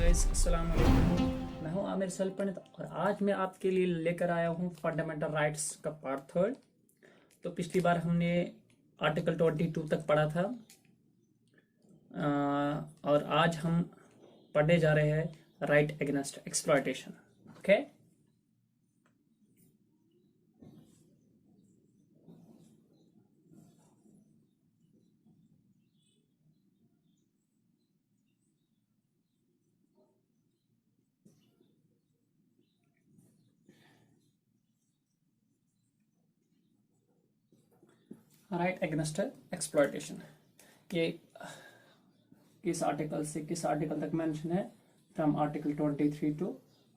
Guys, अस्सलाम वालेकुम। मैं हूं आमिर सलपन और आज मैं आपके लिए लेकर आया हूं फंडामेंटल राइट्स का पार्ट थर्ड। तो पिछली बार हमने आर्टिकल 22 तक पढ़ा था और आज हम पढ़ने जा रहे हैं right against exploitation. Okay, right against exploitation ये किस आर्टिकल से किस आर्टिकल तक मेंशन है? From article 23 to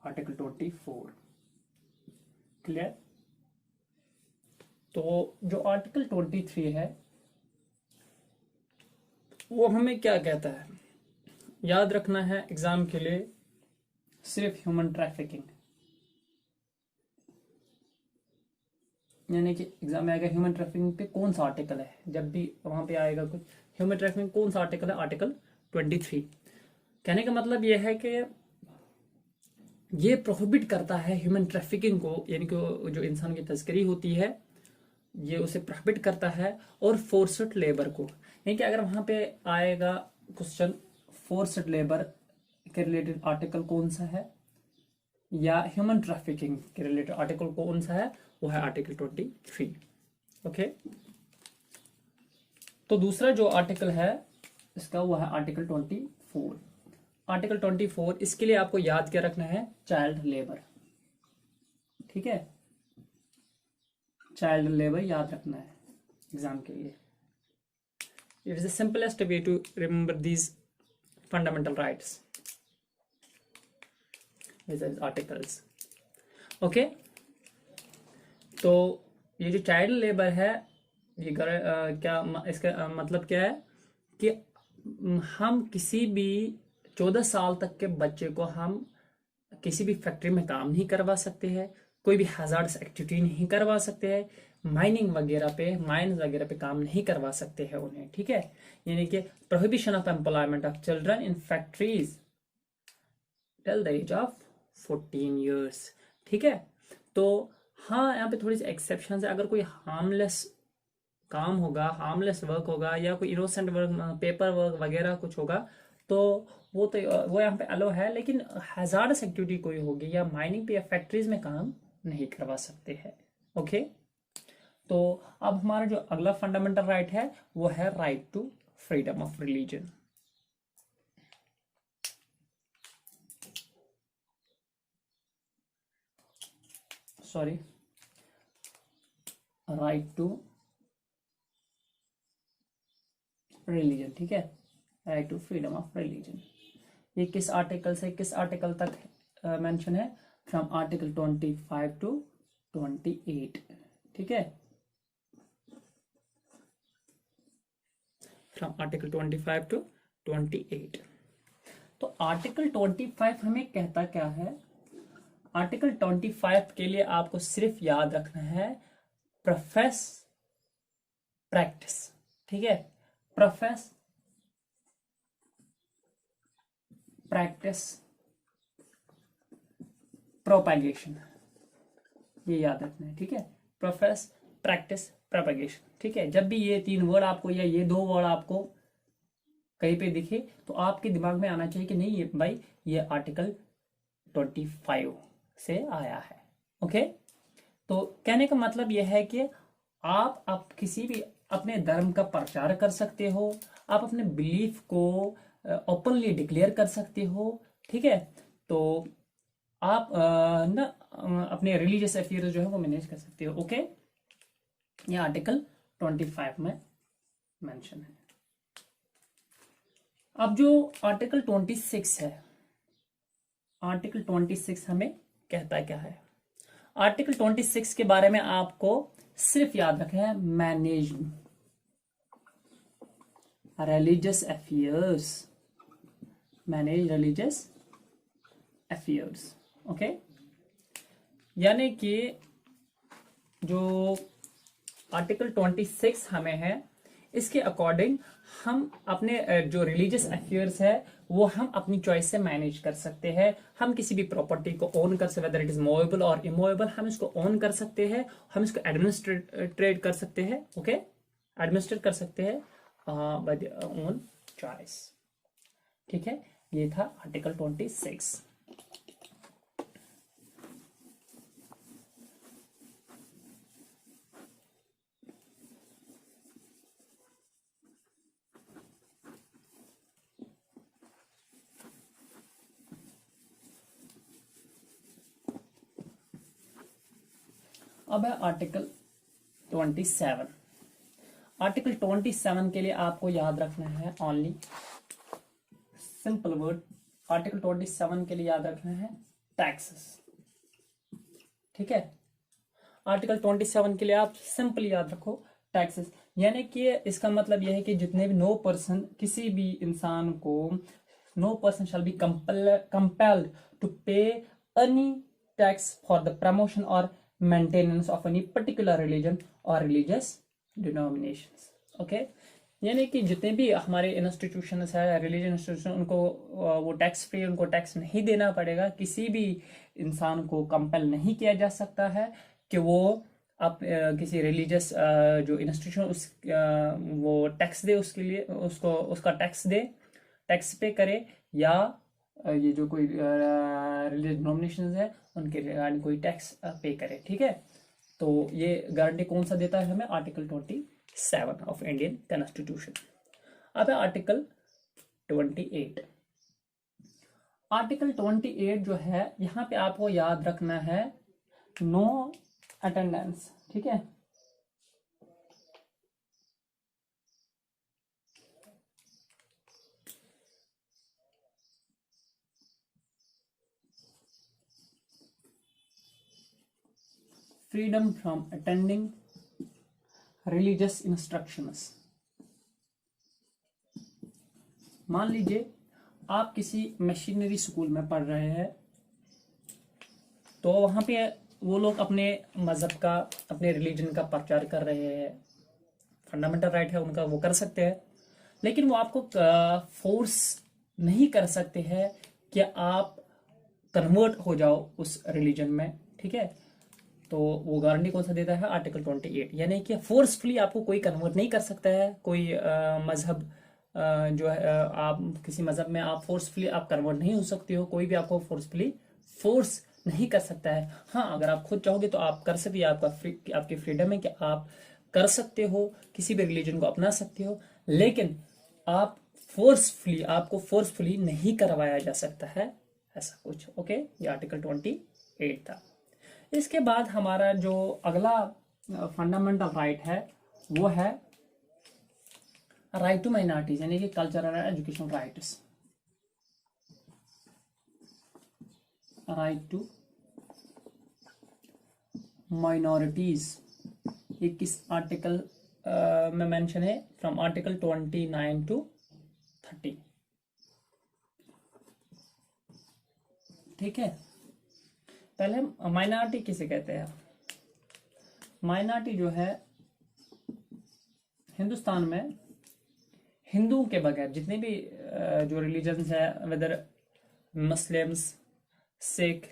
article 24। Clear? तो जो आर्टिकल 23 है वो हमें क्या कहता है, याद रखना है एग्जाम के लिए, सिर्फ ह्यूमन ट्रैफिकिंग, यानी कि एग्जाम में आएगा ह्यूमन ट्रैफिकिंग पे कौन सा आर्टिकल है, जब भी वहां पे आएगा कुछ ह्यूमन ट्रैफिकिंग कौन सा आर्टिकल है, आर्टिकल 23। कहने का मतलब यह है कि ये प्रोहिबिट करता है ह्यूमन ट्रैफिकिंग को, यानी कि जो इंसान की तस्करी होती है ये उसे प्रोहिबिट करता है, और फोर्स्ड लेबर को, यानी कि अगर वहां पे आएगा क्वेश्चन फोर्स्ड लेबर के रिलेटेड आर्टिकल कौन सा है या ह्यूमन ट्रैफिकिंग के रिलेटेड आर्टिकल कौन सा है, वो है आर्टिकल 23। ओके, तो दूसरा जो आर्टिकल है इसका वो है आर्टिकल 24। आर्टिकल 24 इसके लिए आपको याद क्या रखना है? Child labour. ठीक है, चाइल्ड लेबर याद रखना है एग्जाम के लिए। It is the simplest way to remember these fundamental rights, articles. Okay, तो ये जो चाइल्ड लेबर है ये क्या इसका मतलब क्या है कि हम किसी भी 14 साल तक के बच्चे को हम किसी भी फैक्ट्री में काम नहीं करवा सकते हैं, कोई भी हैजार्डस एक्टिविटी नहीं करवा सकते हैं, माइनिंग वगैरह पे, माइंस वगैरह पे काम नहीं करवा सकते हैं उन्हें। ठीक है, यानी कि prohibition of employment of children in factories till the age of 14 years. ठीक है, तो हाँ यहाँ पे थोड़ी सी एक्सेप्शन है, अगर कोई हार्मलेस काम होगा, हार्मलेस वर्क होगा या कोई इनोसेंट वर्क, पेपर वर्क वगैरह कुछ होगा, तो वो यहाँ पे अलो है, लेकिन हैजार्डस एक्टिविटी कोई होगी या माइनिंग पे या फैक्ट्रीज में काम नहीं करवा सकते हैं। ओके, तो अब हमारा जो अगला फंडामेंटल राइट है वो है right to freedom of religion. Sorry, right to religion. ठीक है, right to freedom of religion, ये किस आर्टिकल से किस आर्टिकल तक मेंशन है? From article 25 to 28। ठीक है, फ्रॉम आर्टिकल 25 टू 28। तो आर्टिकल 25 हमें कहता क्या है? आर्टिकल 25 के लिए आपको सिर्फ याद रखना है प्रोफेस, प्रैक्टिस। ठीक है, प्रोफेस, प्रैक्टिस, प्रोपैगेशन, ये याद रखना है। ठीक है, प्रोफेस, प्रैक्टिस, प्रोपैगेशन। ठीक है, जब भी ये तीन वर्ड आपको या ये दो वर्ड आपको कहीं पे दिखे तो आपके दिमाग में आना चाहिए कि नहीं ये भाई ये आर्टिकल 25 से आया है। ओके, तो कहने का मतलब यह है कि आप किसी भी अपने धर्म का प्रचार कर सकते हो, आप अपने बिलीफ को ओपनली डिक्लेयर कर सकते हो। ठीक है, तो आप ना अपने रिलीजियस अफेयर्स जो है वो मैनेज कर सकते हो। ओके, ये आर्टिकल 25 में मेंशन है। अब जो आर्टिकल 26 है, आर्टिकल 26 हमें कहता क्या है? आर्टिकल 26 के बारे में आपको सिर्फ याद रखना है manage religious affairs, manage religious affairs. Okay, यानी कि जो आर्टिकल 26 हमें है इसके अकॉर्डिंग हम अपने जो रिलीजियस अफेयर्स है वो हम अपनी चॉइस से मैनेज कर सकते हैं। हम किसी भी प्रॉपर्टी को ओन कर सकते, वेदर इट इज मूवेबल और इमूवेबल, हम इसको ओन कर सकते हैं, हम इसको एडमिनिस्ट्रेट कर सकते हैं। ओके, एडमिनिस्ट्रेट कर सकते हैं बाय द ओन चॉइस। ठीक है, ये था आर्टिकल 26। अब है आर्टिकल 27। आर्टिकल 27 के लिए आपको याद रखना है ओनली सिंपल वर्ड। आर्टिकल 27 के लिए याद रखना है टैक्सेस। ठीक है, आर्टिकल 27 के लिए आप सिंपल याद रखो टैक्सेस, यानी कि इसका मतलब यह है कि जितने भी नो पर्सन, किसी भी इंसान को, no person shall be compelled to pay any tax for the promotion और maintenance of any particular religion और रिलीजियस डिनोमिनेशंस। ओके, यानी कि जितने भी हमारे इंस्टीट्यूशंस है, रिलीजन इंस्टीट्यूशन, उनको वो टैक्स फ्री, उनको टैक्स नहीं देना पड़ेगा। किसी भी इंसान को कंपेल नहीं किया जा सकता है कि वो आप किसी रिलीजियस जो इंस्टीट्यूशन उस वो टैक्स दे, उसके लिए उसको उसका टैक्स दे, टैक्स पे करे, या ये जो कोई रिलीजियस डिनोमिनेशंस है उनके रिगार्डिंग कोई टैक्स पे करे। ठीक है, तो ये गारंटी कौन सा देता है हमें? Article 27 of Indian constitution. अब है आर्टिकल 28। आर्टिकल 28 जो है, यहाँ पे आपको याद रखना है नो अटेंडेंस। ठीक है, freedom from attending religious instructions. मान लीजिए आप किसी मशीनरी स्कूल में पढ़ रहे हैं, तो वहां पे वो लोग अपने मजहब का, अपने रिलीजन का प्रचार कर रहे हैं, फंडामेंटल राइट है उनका, वो कर सकते हैं, लेकिन वो आपको फोर्स नहीं कर सकते हैं कि आप कन्वर्ट हो जाओ उस रिलीजन में। ठीक है, तो वो गारंटी कौन सा देता है? आर्टिकल 28, यानी कि फोर्सफुली आपको कोई कन्वर्ट नहीं कर सकता है। कोई मजहब जो है, आप किसी मजहब में आप फोर्सफुली आप कन्वर्ट नहीं हो सकते हो, कोई भी आपको फोर्सफुली फोर्स नहीं कर सकता है। हाँ, अगर आप खुद चाहोगे तो आप कर सकते हो, आपकी फ्रीडम है कि आप कर सकते हो, किसी भी रिलीजन को अपना सकते हो, लेकिन आप आपको फोर्सफुली नहीं करवाया जा सकता है, ऐसा कुछ। ओके, ये आर्टिकल 28 था। इसके बाद हमारा जो अगला फंडामेंटल राइट है वो है राइट टू माइनॉरिटीज, यानी कि cultural and educational rights. Right to minorities, ये किस आर्टिकल में मेंशन है? From article 29 to 30। ठीक है, पहले माइनॉरिटी किसे कहते हैं? माइनॉरिटी जो है, हिंदुस्तान में हिंदुओं के बगैर जितने भी जो रिलीजन्स है, whether Muslims, Sikh,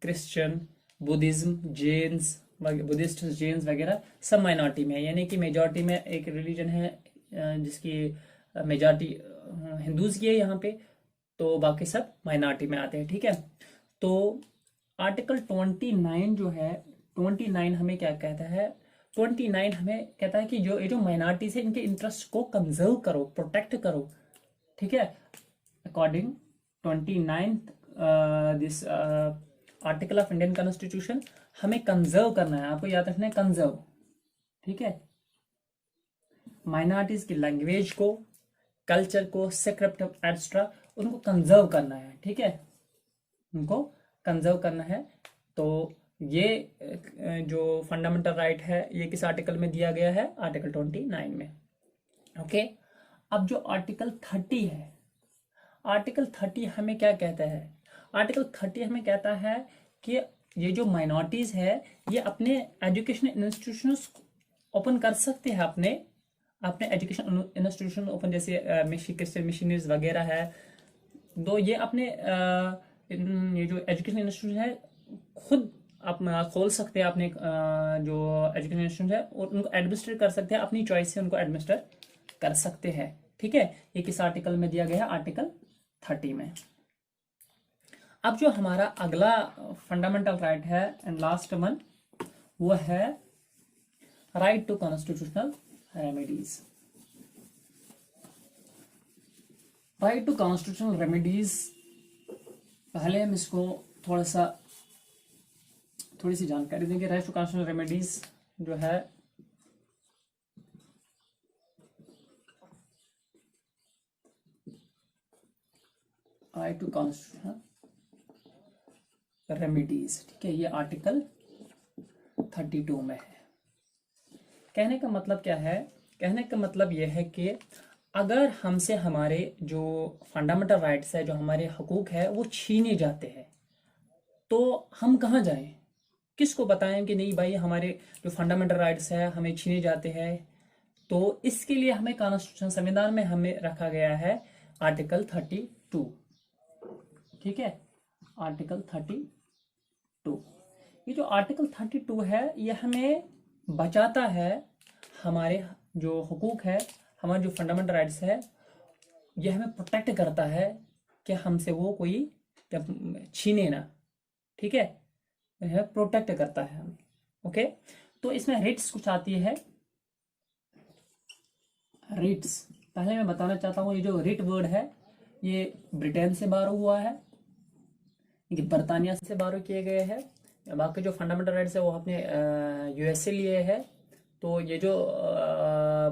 Christian, Buddhism, Jains, Buddhist, Jains वगैरह सब माइनॉरिटी में है। यानी कि मेजॉरिटी में एक रिलीजन है जिसकी मेजॉरिटी हिंदूज की है यहाँ पे, तो बाकी सब माइनॉरिटी में आते हैं। ठीक है, तो आर्टिकल 29 जो है, 29 हमें क्या कहता है? 29 हमें कहता है कि ये जो माइनॉरिटीज है, इनके इंटरेस्ट को कंजर्व करो, प्रोटेक्ट करो। ठीक है, according 29 this article of Indian constitution, हमें कंजर्व करना है, आपको याद रखना है कंजर्व। ठीक है, माइनॉरिटीज की लैंग्वेज को, कल्चर को, स्क्रिप्ट एक्स्ट्रा, उनको कंजर्व करना है। ठीक है, उनको कंजर्व करना है। तो ये जो फंडामेंटल राइट है, ये किस आर्टिकल में दिया गया है? आर्टिकल 29 में। ओके, अब जो आर्टिकल 30 है, आर्टिकल 30 हमें क्या कहता है? आर्टिकल 30 हमें कहता है कि ये जो माइनॉरिटीज है, ये अपने एजुकेशनल इंस्टीट्यूशंस ओपन कर सकते हैं अपने अपने एजुकेशन इंस्टीट्यूशन ओपन, जैसे क्रिस्टल मिशनरीज वगैरह है, तो ये अपने ये जो एजुकेशन इंस्टीट्यूशन है खुद आप खोल सकते हैं अपने जो एजुकेशन इंस्टीट्यूशन है, और उनको एडमिनिस्ट्रेट कर सकते हैं, अपनी चॉइस से उनको एडमिनिस्टर कर सकते हैं। ठीक है, ये किस आर्टिकल में दिया गया है, आर्टिकल 30 में। अब जो हमारा अगला फंडामेंटल राइट है एंड लास्ट वन, वो है right to constitutional remedies. Right to constitutional remedies, पहले हम इसको थोड़ी सी जानकारी देंगे। राइट टू कॉन्स्टिट्यूशनल रेमेडीज जो है राइट टू कॉन्स्टिट्यूशनल रेमेडीज, ठीक है, ये आर्टिकल 32 में है। कहने का मतलब क्या है, कहने का मतलब यह है कि अगर हमसे हमारे जो फंडामेंटल राइट्स है, जो हमारे हकूक है, वो छीने जाते हैं, तो हम कहाँ जाएं, किसको बताएं कि नहीं भाई हमारे जो फंडामेंटल राइट्स है हमें छीने जाते हैं। तो इसके लिए हमें कॉन्स्टिट्यूशन, संविधान में हमें रखा गया है आर्टिकल 32। ठीक है, आर्टिकल 32। ये जो आर्टिकल 32 है, ये हमें बचाता है, हमारे जो हुकूक है, हमारे जो फंडामेंटल राइट्स है, ये हमें प्रोटेक्ट करता है कि हमसे वो कोई छीने ना। ठीक है, यह प्रोटेक्ट करता है हमें। ओके, तो इसमें रिट्स कुछ आती है। रिट्स पहले मैं बताना चाहता हूँ, ये जो रिट वर्ड है ये ब्रिटेन से बारो हुआ है, ये बर्तानिया से बारो किए गए हैं। बाकी जो फंडामेंटल राइट्स है वो अपने यूएस से लिए है। तो ये जो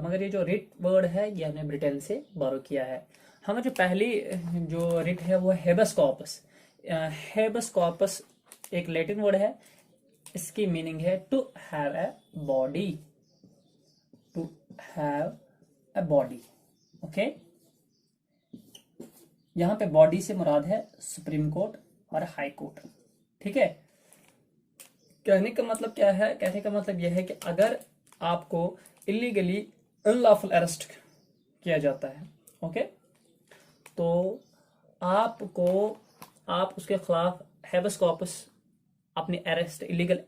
मगर ये जो रिट वर्ड है ये हमने ब्रिटेन से बारो किया है। हमें जो पहली जो रिट है वो हेबस कॉर्पस। हेबस कॉर्पस एक लैटिन वर्ड है, इसकी मीनिंग है to have a body, to have a body. Okay, यहां पे बॉडी से मुराद है सुप्रीम कोर्ट और हाई कोर्ट। ठीक है, कहने का मतलब क्या है, कहने का मतलब यह है कि अगर आपको इलीगली अनलॉफुल अरेस्ट किया जाता है, ओके, तो आप उसके खिलाफ हेबस कॉर्पस, अपनी अरेस्ट इलीगल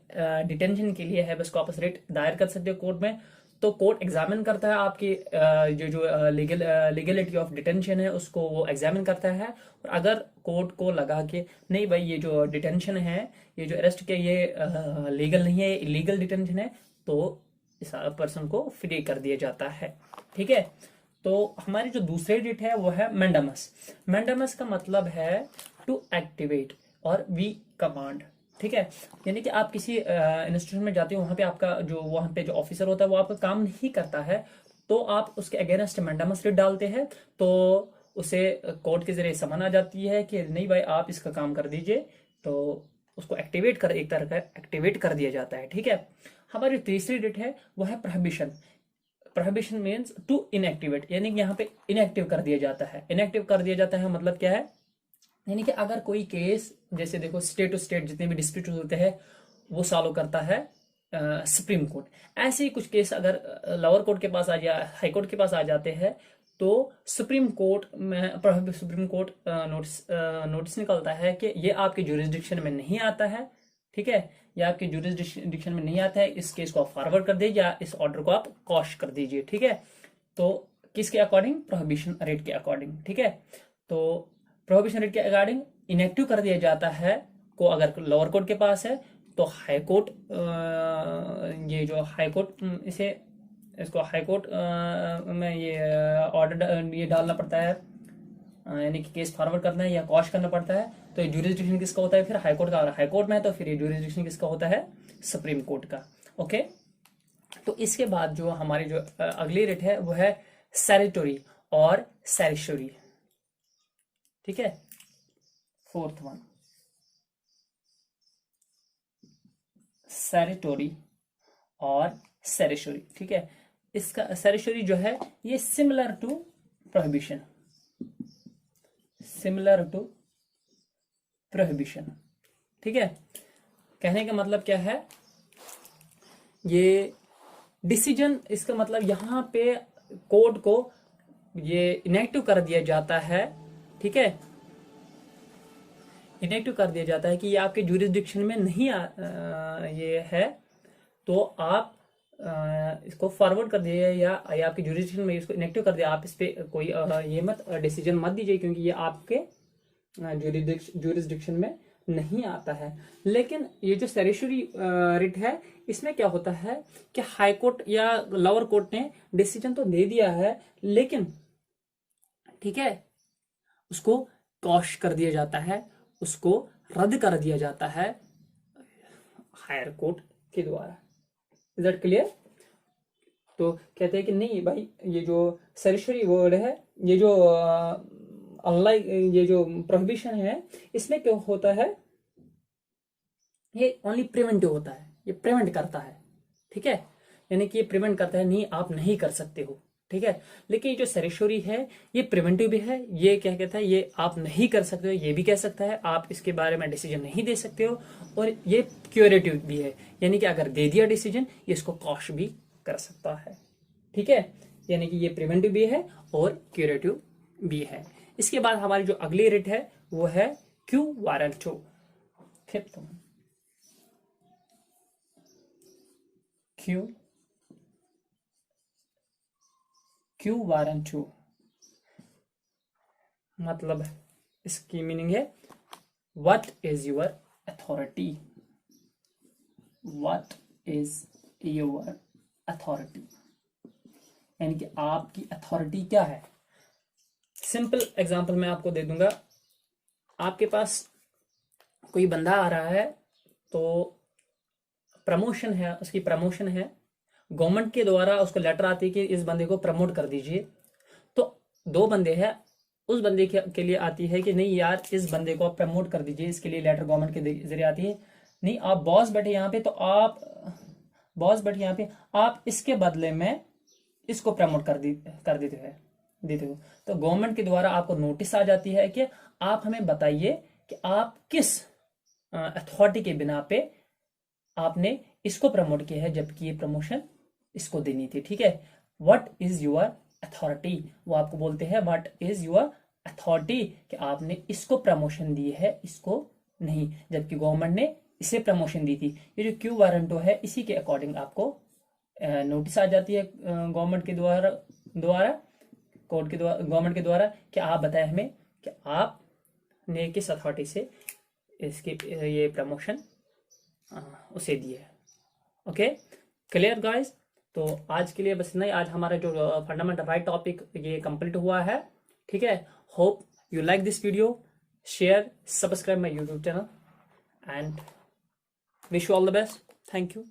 डिटेंशन के लिए हेबस कॉर्पस रिट दायर कर सकते हो कोर्ट में। तो कोर्ट एग्जामिन करता है आपकी जो लीगलिटी ऑफ डिटेंशन है उसको वो एग्जामिन करता है। और अगर कोर्ट को लगा कि नहीं भाई ये जो डिटेंशन है, ये जो अरेस्ट के ये लीगल नहीं है, इलीगल डिटेंशन है, तो इस पर्सन को फ्री कर दिया जाता है। ठीक है, तो हमारी जो दूसरी रिट है वो है मैंडामस। मैंडामस का मतलब है टू एक्टिवेट और वी कमांड। ठीक है, यानी कि आप किसी इंस्टीट्यूशन में जाते हो, वहां पे आपका जो वहां पे जो ऑफिसर होता है वो आपका काम नहीं करता है, तो आप उसके अगेंस्ट मैंडामस रिट डालते हैं, तो उसे कोर्ट के जरिए समन आ जाती है कि नहीं भाई आप इसका काम कर दीजिए, तो उसको एक्टिवेट कर, एक तरह का एक्टिवेट कर दिया जाता है। ठीक है, हमारी तीसरी रिट है वो है prohibition. Prohibition means to inactivate, यानी कि यहाँ पे इनएक्टिव कर दिया जाता है। इनएक्टिव कर दिया जाता है मतलब क्या है, यानी कि अगर कोई केस, जैसे देखो स्टेट टू स्टेट जितने भी डिस्प्यूट होते हैं वो सॉल्व करता है सुप्रीम कोर्ट। ऐसे ही कुछ केस अगर लोअर कोर्ट के पास आ जाए, हाई कोर्ट के पास आ जाते हैं, तो सुप्रीम कोर्ट नोटिस निकलता है कि ये आपके जुरिस्डिक्शन में नहीं आता है। ठीक है, या आपके जुरिस्डिक्शन में नहीं आता है, इस केस को आप फॉरवर्ड कर दीजिए या इस ऑर्डर को आप कॉश कर दीजिए। ठीक है, तो किसके अकॉर्डिंग, प्रोहिबिशन रेट के अकॉर्डिंग। ठीक है, तो प्रोहिबिशन रेट के अकॉर्डिंग इनएक्टिव कर दिया जाता है को अगर लोअर कोर्ट के पास है, तो हाई कोर्ट, ये जो हाई कोर्ट इसको हाई कोर्ट में ये ऑर्डर ये डालना पड़ता है, यानी कि केस फॉरवर्ड करना है या कॉश करना पड़ता है। तो ये जुरिस्डिक्शन किसका होता है, फिर हाई कोर्ट का। अगर हाई कोर्ट में है तो फिर ये जुरिस्डिक्शन किसका होता है, सुप्रीम कोर्ट का। ओके, तो इसके बाद जो हमारी जो अगली रेट है वो है सैरिटोरी और सैरिशरी। ठीक है, फोर्थ वन सैरिटोरी और सैरिशरी। ठीक है, इसका सैरिशरी जो है ये similar to prohibition, similar to prohibition. ठीक है, कहने का मतलब क्या है, ये डिसीजन, इसका मतलब यहाँ पे कोड को ये इनएक्टिव कर दिया जाता है, ठीक है, इनएक्टिव कर दिया जाता है कि ये आपके जुरिस्डिक्शन में नहीं ये है, तो आप इसको फॉरवर्ड कर दिए या आपके जुरिस्डिक्शन में इसको इनएक्टिव कर दिया, आप इस पे कोई ये मत डिसीजन मत दीजिए, क्योंकि ये आपके जुरिस्डिक्शन में नहीं आता है। लेकिन ये जो सेरेशरी रिट है, इसमें क्या होता है कि हाई कोर्ट या लोअर कोर्ट ने डिसीजन तो दे दिया है, लेकिन ठीक है, उसको कॉश कर दिया जाता है, उसको रद्द कर दिया जाता है हायर कोर्ट के द्वारा। Is that clear? तो कहते हैं कि नहीं भाई, ये जो सेरेशरी वर्ड है, ये जो अनलाइक ये जो प्रोहिबिशन है, इसमें क्या होता है, ये ओनली प्रिवेंटिव होता है, ये प्रिवेंट करता है, ठीक है, यानी कि ये प्रिवेंट करता है, नहीं आप नहीं कर सकते हो, ठीक है। लेकिन ये जो सेरेशरी है ये प्रिवेंटिव भी है, ये क्या कहता है, ये आप नहीं कर सकते हो, ये भी कह सकता है आप इसके बारे में डिसीजन नहीं दे सकते हो, और ये क्यूरेटिव भी है, यानी कि अगर दे दिया डिसीजन, ये इसको कॉश भी कर सकता है, ठीक है, यानी कि ये प्रिवेंटिव भी है और क्यूरेटिव भी है। इसके बाद हमारी जो अगली रिट है वो है quo warranto. Fifth one, quo warranto मतलब इसकी मीनिंग है what is your authority, what is your authority, यानी कि आपकी अथॉरिटी क्या है। सिंपल एग्जांपल मैं आपको दे दूंगा, आपके पास कोई बंदा आ रहा है, तो प्रमोशन है, उसकी प्रमोशन है, गवर्नमेंट के द्वारा उसको लेटर आती है कि इस बंदे को प्रमोट कर दीजिए, तो दो बंदे हैं, उस बंदे के लिए आती है कि नहीं यार इस बंदे को आप प्रमोट कर दीजिए, इसके लिए लेटर गवर्नमेंट के जरिए आती है, नहीं आप बॉस बैठे यहाँ पे, तो आप बॉस बैठे यहाँ पे, आप इसके बदले में इसको प्रमोट कर देते हो, तो गवर्नमेंट के द्वारा आपको नोटिस आ जाती है कि आप हमें बताइए कि आप किस अथॉरिटी के बिना पे आपने इसको प्रमोट किया है, जबकि ये प्रमोशन इसको देनी थी, ठीक है। व्हाट इज योर अथॉरिटी, वो आपको बोलते हैं व्हाट इज योर अथॉरिटी, कि आपने इसको प्रमोशन दी है, इसको नहीं, जबकि गवर्नमेंट ने इसे प्रमोशन दी थी। ये जो क्यू वारंटो है, इसी के अकॉर्डिंग आपको नोटिस आ जाती है गवर्नमेंट के द्वारा कोर्ट के द्वारा, गवर्नमेंट के द्वारा, कि आप बताएं हमें कि आपने किस अथॉरिटी से इसके ये प्रमोशन उसे दिए है। Okay, clear guys? तो आज के लिए बस इतना ही। आज हमारा जो फंडामेंटल राइट टॉपिक ये कंप्लीट हुआ है, ठीक है। Hope you like this video, share, subscribe my YouTube channel, and wish you all the best. Thank you.